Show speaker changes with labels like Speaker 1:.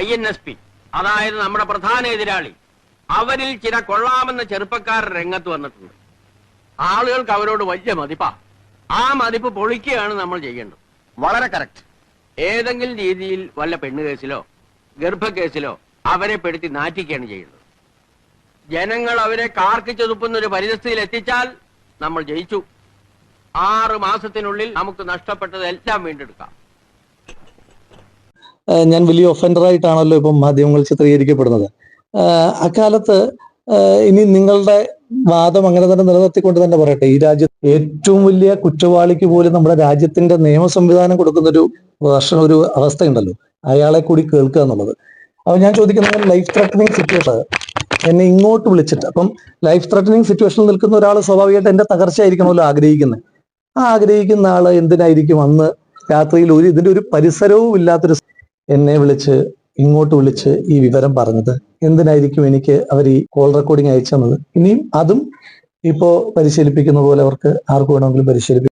Speaker 1: INSP, അതായത് നമ്മുടെ പ്രധാന എതിരാളി, അവരിൽ ചില കൊള്ളാമെന്ന ചെറുപ്പക്കാർ രംഗത്ത് വന്നിട്ടുണ്ട്. ആളുകൾക്ക് അവരോട് വലിയ മതിപ്പാ. ആ മതിപ്പ് പൊളിക്കുകയാണ് നമ്മൾ ചെയ്യേണ്ടത്.
Speaker 2: വളരെ കറക്റ്റ്.
Speaker 1: ഏതെങ്കിലും രീതിയിൽ വല്ല പെണ്ണുകേസിലോ ഗർഭക്കേസിലോ അവരെ പെടുത്തി നാറ്റിക്കുകയാണ് ചെയ്യേണ്ടത്. ജനങ്ങൾ അവരെ കാർക്കിച്ചു തുപ്പുന്ന ഒരു പരിസ്ഥിതിയിൽ എത്തിച്ചാൽ നമ്മൾ ജയിച്ചു. 6 മാസത്തിനുള്ളിൽ നമുക്ക് നഷ്ടപ്പെട്ടത് എല്ലാം വീണ്ടെടുക്കാം.
Speaker 3: ഞാൻ വലിയ ഒഫൻഡറായിട്ടാണല്ലോ ഇപ്പം മാധ്യമങ്ങൾ ചിത്രീകരിക്കപ്പെടുന്നത്. അക്കാലത്ത് ഇനി നിങ്ങളുടെ വാദം അങ്ങനെ തന്നെ നിലനിർത്തിക്കൊണ്ട് തന്നെ പറയട്ടെ, ഈ രാജ്യത്ത് ഏറ്റവും വലിയ കുറ്റവാളിക്ക് പോലും നമ്മുടെ രാജ്യത്തിന്റെ നിയമ സംവിധാനം കൊടുക്കുന്ന ഒരു അവസ്ഥയുണ്ടല്ലോ, അയാളെ കൂടി കേൾക്കുക എന്നുള്ളത്. അപ്പൊ ഞാൻ ചോദിക്കുന്നത്, ലൈഫ് ത്രെറ്റനിങ് സിറ്റുവേഷൻ എന്നെ ഇങ്ങോട്ട് വിളിച്ചിട്ട്, അപ്പം ലൈഫ് ത്രെറ്റനിങ് സിറ്റുവേഷനിൽ നിൽക്കുന്ന ഒരാൾ സ്വാഭാവികമായിട്ട് എന്റെ തകർച്ചയായിരിക്കണമല്ലോ ആഗ്രഹിക്കുന്നത്. ആ ആഗ്രഹിക്കുന്ന ആള് എന്തിനായിരിക്കും അന്ന് രാത്രിയിൽ ഇതിന്റെ ഒരു പരിസരവും ഇല്ലാത്തൊരു എന്നെ ഇങ്ങോട്ട് വിളിച്ച് ഈ വിവരം പറഞ്ഞത്? എന്തിനായിരിക്കും എനിക്ക് അവർ ഈ കോൾ റെക്കോർഡിംഗ് അയച്ചു തന്നത്? ഇനിയും അതും ഇപ്പോ പരിശീലിപ്പിക്കുന്ന പോലെ അവർക്ക് ആർക്ക് വേണമെങ്കിലും പരിശീലിപ്പിക്കും.